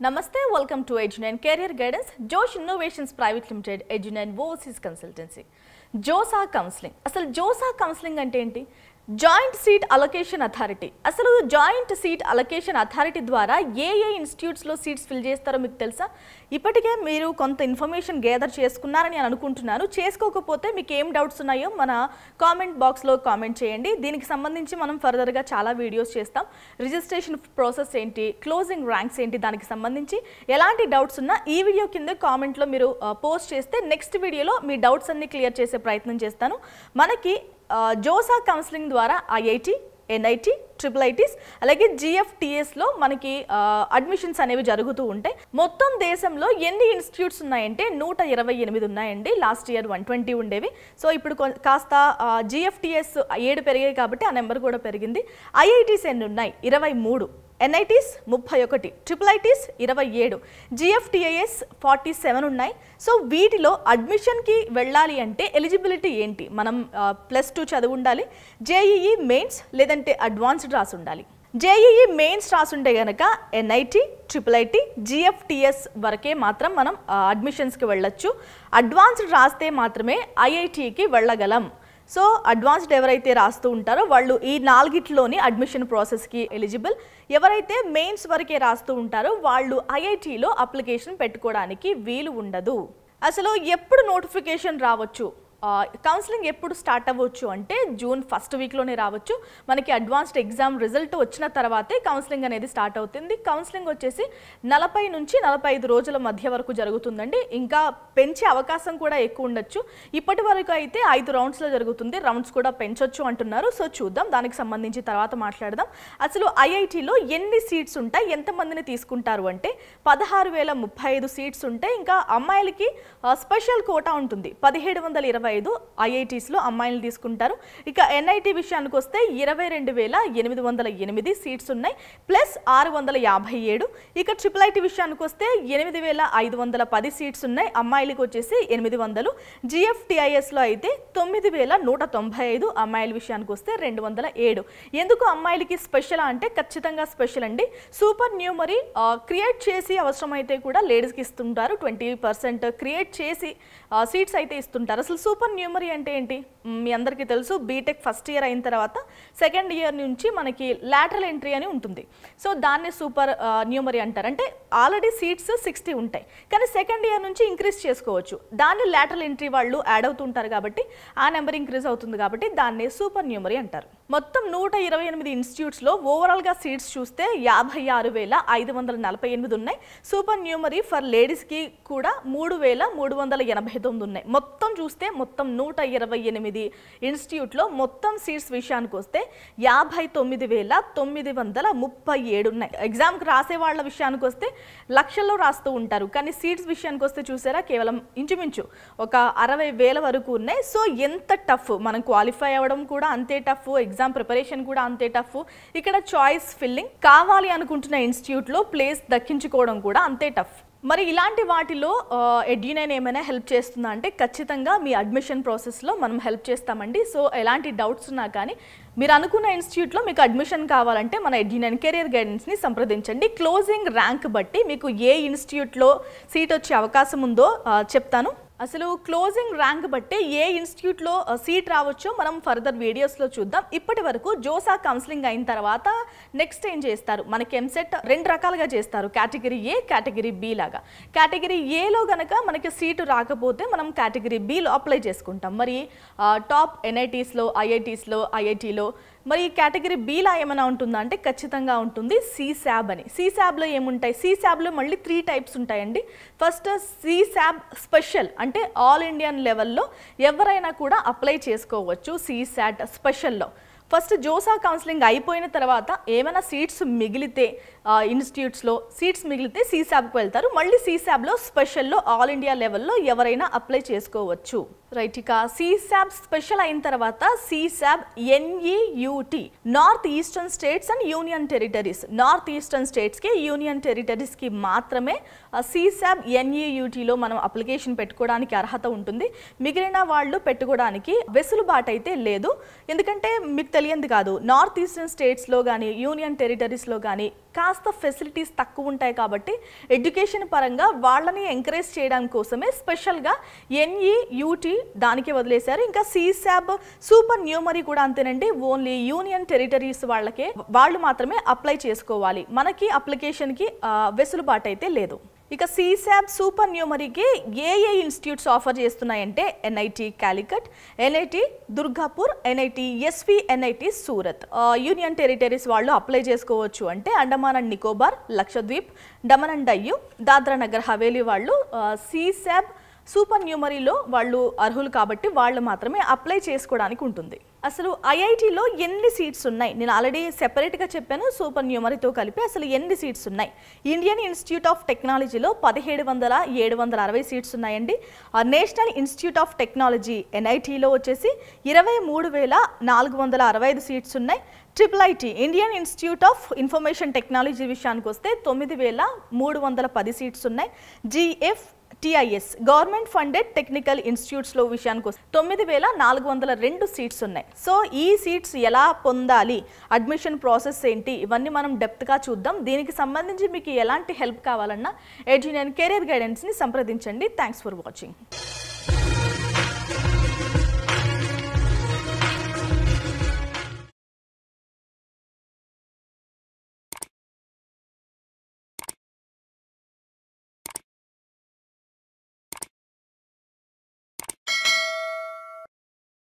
Namaste, welcome to Edunine Career Guidance, Josh Innovations Private Limited, Edunine Overseas Consultancy. JOSA Counseling. అసలు JOSA Counseling అంటే ఏంటి? Joint seat allocation authority. అసలు joint seat allocation authority ద్వారా ఏ ఇన్స్టిట్యూట్స్లో seats fill చేస్తారో మీకు తెలుసా? ఇప్పటికే మీరు కొంత ఇన్ఫర్మేషన్ గ్యాదర్ చేసుకున్నారని నేను అనుకుంటున్నాను. చేసుకోకపోతే మీకు ఏం డౌట్స్ ఉన్నాయో మన కామెంట్ బాక్స్లో కామెంట్ చేయండి. దీనికి సంబంధించి మనం ఫర్దర్గా చాలా వీడియోస్ చేస్తాం. రిజిస్ట్రేషన్ ప్రాసెస్ ఏంటి, క్లోజింగ్ ర్యాంక్స్ ఏంటి, దానికి సంబంధించి ఎలాంటి డౌట్స్ ఉన్నా ఈ వీడియో కింద కామెంట్లో మీరు పోస్ట్ చేస్తే నెక్స్ట్ వీడియోలో మీ డౌట్స్ అన్ని క్లియర్ చేసే ప్రయత్నం చేస్తాను. మనకి జోసా కౌన్సిలింగ్ ద్వారా ఐఐటి, ఎన్ఐటి, ట్రిపుల్-ఐటీస్ అలాగే జిఎఫ్టిఎస్లో మనకి అడ్మిషన్స్ అనేవి జరుగుతూ ఉంటాయి. మొత్తం దేశంలో ఎన్ని ఇన్స్టిట్యూట్స్ ఉన్నాయంటే 128 ఉన్నాయండి. లాస్ట్ ఇయర్ 120 ఉండేవి. సో ఇప్పుడు కాస్త జిఎఫ్టిఎస్ 7 పెరిగాయి కాబట్టి ఆ నెంబర్ కూడా పెరిగింది. ఐఐటీస్ ఎన్ని ఉన్నాయి? 23, ఎన్ఐటీస్ 31, ట్రిపుల్-ఐటీస్ 27, జిఎఫ్టిఐఎస్ 47 ఉన్నాయి. సో వీటిలో అడ్మిషన్కి వెళ్ళాలి అంటే ఎలిజిబిలిటీ ఏంటి? మనం +2 చదువు ఉండాలి, జేఈఈ మెయిన్స్ లేదంటే అడ్వాన్స్డ్ రాసి ఉండాలి. జేఈఈ మెయిన్స్ రాసుంటే కనుక ఎన్ఐటి, ట్రిపుల్-ఐటీ, జిఎఫ్టిఎస్ వరకే మాత్రం మనం అడ్మిషన్స్కి వెళ్ళొచ్చు. అడ్వాన్స్డ్ రాస్తే మాత్రమే ఐఐటికి వెళ్ళగలం. సో అడ్వాన్స్డ్ ఎవరైతే రాస్తూ ఉంటారో వాళ్ళు ఈ 4గిట్లోని అడ్మిషన్ ప్రాసెస్కి ఎలిజిబుల్. ఎవరైతే మెయిన్స్ వరకే రాస్తూ ఉంటారో వాళ్ళు ఐఐటిలో అప్లికేషన్ పెట్టుకోవడానికి వీలు ఉండదు. అసలు ఎప్పుడు నోటిఫికేషన్ రావచ్చు, కౌన్సిలింగ్ ఎప్పుడు స్టార్ట్ అవ్వచ్చు అంటే జూన్ 1st వీక్లోనే రావచ్చు. మనకి అడ్వాన్స్డ్ ఎగ్జామ్ రిజల్ట్ వచ్చిన తర్వాతే కౌన్సిలింగ్ అనేది స్టార్ట్ అవుతుంది. కౌన్సిలింగ్ వచ్చేసి 40 నుంచి 45 రోజుల మధ్య వరకు జరుగుతుందండి. ఇంకా పెంచే అవకాశం కూడా ఎక్కువ ఉండొచ్చు. ఇప్పటి వరకు అయితే 5 రౌండ్స్లో జరుగుతుంది. రౌండ్స్ కూడా పెంచొచ్చు అంటున్నారు. సో చూద్దాం, దానికి సంబంధించి తర్వాత మాట్లాడదాం. అసలు ఐఐటిలో ఎన్ని సీట్స్ ఉంటాయి, ఎంతమందిని తీసుకుంటారు అంటే 16,035 సీట్స్ ఉంటాయి. ఇంకా అమ్మాయిలకి స్పెషల్ కోటా ఉంటుంది. 1725 ఐఐటీస్లో అమ్మాయిలు తీసుకుంటారు. ఇక ఎన్ఐటి విషయానికి వస్తే 22,808 సీట్స్ ఉన్నాయి, ప్లస్ 657. ఇక ట్రిపుల్-ఐటీ విషయానికి వస్తే 8,510 సీట్స్ ఉన్నాయి, అమ్మాయిలకు వచ్చేసి 800. జిఎఫ్టిఐఎస్లో అయితే 9,195, అమ్మాయిల విషయానికి వస్తే 207. ఎందుకు అమ్మాయిలకి స్పెషల్ అంటే ఖచ్చితంగా స్పెషల్ అండి. సూపర్ న్యూమరీ క్రియేట్ చేసి అవసరమైతే కూడా లేడీస్కి ఇస్తుంటారు. 20% క్రియేట్ చేసి సీట్స్ అయితే ఇస్తుంటారు. అసలు సూపర్ న్యూమరీ అంటే ఏంటి మీ అందరికీ తెలుసు. బీటెక్ ఫస్ట్ ఇయర్ అయిన తర్వాత సెకండ్ ఇయర్ నుంచి మనకి లాటరల్ ఎంట్రీ అని ఉంటుంది. సో దాన్ని సూపర్ న్యూమరీ అంటారు. అంటే ఆల్రెడీ సీట్స్ 60 ఉంటాయి, కానీ సెకండ్ ఇయర్ నుంచి ఇంక్రీజ్ చేసుకోవచ్చు. దాన్ని లాటరల్ ఎంట్రీ వాళ్ళు యాడ్ అవుతుంటారు కాబట్టి ఆ నెంబర్ ఇంక్రీజ్ అవుతుంది కాబట్టి దాన్ని సూపర్ న్యూమరీ అంటారు. మొత్తం 128 ఇన్స్టిట్యూట్స్లో ఓవరాల్గా సీట్స్ చూస్తే 56,548 ఉన్నాయి. సూపర్ న్యూమరీ ఫర్ లేడీస్కి కూడా 3,389 ఉన్నాయి. మొత్తం చూస్తే మొత్తం 128 ఇన్స్టిట్యూట్లో మొత్తం సీట్స్ విషయానికి వస్తే 59,937 ఉన్నాయి. ఎగ్జామ్కి రాసే వాళ్ళ విషయానికి వస్తే లక్షల్లో రాస్తూ ఉంటారు, కానీ సీట్స్ విషయానికి వస్తే చూసారా కేవలం ఇంచుమించు ఒక 60,000 వరకు ఉన్నాయి. సో ఎంత టఫ్, మనం క్వాలిఫై అవ్వడం కూడా అంతే టఫ్, ఎగ్జామ్ ప్రిపరేషన్ కూడా అంతే టఫ్. ఇక్కడ చాయిస్ ఫిల్లింగ్ కావాలి అనుకుంటున్న ఇన్స్టిట్యూట్లో ప్లేస్ దక్కించుకోవడం కూడా అంతే టఫ్. మరి ఇలాంటి వాటిలో ఎడ్యునైన్ ఏమైనా హెల్ప్ చేస్తుందా అంటే ఖచ్చితంగా మీ అడ్మిషన్ ప్రాసెస్లో మనం హెల్ప్ చేస్తామండి. సో ఎలాంటి డౌట్స్ ఉన్నా కానీ మీరు అనుకున్న ఇన్స్టిట్యూట్లో మీకు అడ్మిషన్ కావాలంటే మన ఎడ్యునైన్ కెరియర్ గైడెన్స్ని సంప్రదించండి. క్లోజింగ్ ర్యాంక్ బట్టి మీకు ఏ ఇన్స్టిట్యూట్లో సీట్ వచ్చే అవకాశం ఉందో చెప్తాను. అసలు క్లోజింగ్ ర్యాంక్ బట్టి ఏ ఇన్స్టిట్యూట్లో సీట్ రావచ్చో మనం ఫర్దర్ వీడియోస్లో చూద్దాం. ఇప్పటి వరకు జోసా కౌన్సిలింగ్ అయిన తర్వాత నెక్స్ట్ ఏం చేస్తారు, మనకి ఎంసెట్ 2 రకాలుగా చేస్తారు. కేటగిరీ ఏ, కేటగిరీ బి లాగా. కేటగిరీ ఏలో గనక మనకి సీటు రాకపోతే మనం కేటగిరీ బిలో అప్లై చేసుకుంటాం. మరి టాప్ ఎన్ఐటీస్లో, ఐఐటీస్లో, ఐఐటీలో మరి కేటగిరీ బిలా ఏమైనా ఉంటుందా అంటే ఖచ్చితంగా ఉంటుంది. సిశాబ్ అని. సిశాబ్లో ఏముంటాయి? సిశాబ్లో మళ్ళీ 3 టైప్స్ ఉంటాయండి. ఫస్ట్ సిశాబ్ స్పెషల్, అంటే ఆల్ ఇండియన్ లెవెల్లో ఎవరైనా కూడా అప్లై చేసుకోవచ్చు సిశాట్ స్పెషల్లో. ఫస్ట్ జోసా కౌన్సిలింగ్ అయిపోయిన తర్వాత ఏమైనా సీట్స్ మిగిలితే ఇన్స్టిట్యూట్స్లో సీట్స్ మిగిలితే సిశాబ్కి వెళ్తారు. మళ్ళీ సిశాబ్లో స్పెషల్లో ఆల్ ఇండియా లెవెల్లో ఎవరైనా అప్లై చేసుకోవచ్చు. రైట్, ఇక సిశాబ్ స్పెషల్ అయిన తర్వాత CSAB NEUT, North Eastern states and union territories. North Eastern స్టేట్స్కి, యూనియన్ టెరిటరీస్కి మాత్రమే సిశాబ్ ఎన్ఈయుటిలో మనం అప్లికేషన్ పెట్టుకోవడానికి అర్హత ఉంటుంది. మిగిలిన వాళ్ళు పెట్టుకోవడానికి వెసులుబాటు అయితే లేదు. ఎందుకంటే మిగతా తెలియంది కాదు, నార్త్ ఈస్టర్న్ స్టేట్స్లో కానీ యూనియన్ టెరిటరీస్లో కానీ కాస్త ఫెసిలిటీస్ తక్కువ ఉంటాయి కాబట్టి ఎడ్యుకేషన్ పరంగా వాళ్ళని ఎంకరేజ్ చేయడం కోసమే స్పెషల్గా NEUT దానికి వదిలేశారు. ఇంకా CSAB సూపర్ న్యూమరీ కూడా అంతేనండి, ఓన్లీ యూనియన్ టెరిటరీస్ వాళ్ళకే, వాళ్ళు మాత్రమే అప్లై చేసుకోవాలి. మనకి అప్లికేషన్కి వెసులుబాటు అయితే లేదు. ఇక CSAB సూపర్ న్యూమరీకి ఏ ఇన్స్టిట్యూట్స్ ఆఫర్ చేస్తున్నాయంటే NIT Calicut, NIT Durgapur, NIT SV, NIT Surat. Union territories వాళ్ళు అప్లై చేసుకోవచ్చు అంటే అండమాన్ అండ్ నికోబార్, లక్షద్వీప్, డమన్ అండ్ డయ్యు, దాద్రా నగర్ హవేలీ వాళ్ళు CSAB సూపర్ న్యూమరీలో వాళ్ళు అర్హులు కాబట్టి వాళ్ళు మాత్రమే అప్లై చేసుకోవడానికి ఉంటుంది. అసలు IITలో ఎన్ని సీట్స్ ఉన్నాయి, నేను ఆల్రెడీ సెపరేట్గా చెప్పాను సూపర్ న్యూమరీతో కలిపి అసలు ఎన్ని సీట్స్ ఉన్నాయి. ఇండియన్ ఇన్స్టిట్యూట్ ఆఫ్ టెక్నాలజీలో 1760 సీట్స్ ఉన్నాయండి. నేషనల్ ఇన్స్టిట్యూట్ ఆఫ్ టెక్నాలజీ NITలో వచ్చేసి 23,465 సీట్స్ ఉన్నాయి. IIIT Indian institute of information technology విషయానికి వస్తే 9,310 సీట్స్ ఉన్నాయి. GFTIS గవర్నమెంట్ ఫండెడ్ టెక్నికల్ ఇన్స్టిట్యూట్స్లో విషయానికి వస్తే 9,402 సీట్స్ ఉన్నాయి. సో ఈ సీట్స్ ఎలా పొందాలి, అడ్మిషన్ ప్రాసెస్ ఏంటి, ఇవన్నీ మనం డెప్త్గా చూద్దాం. దీనికి సంబంధించి మీకు ఎలాంటి హెల్ప్ కావాలన్నా ఎడ్యునైన్ కెరీర్ గైడెన్స్ని సంప్రదించండి. Thanks for watching.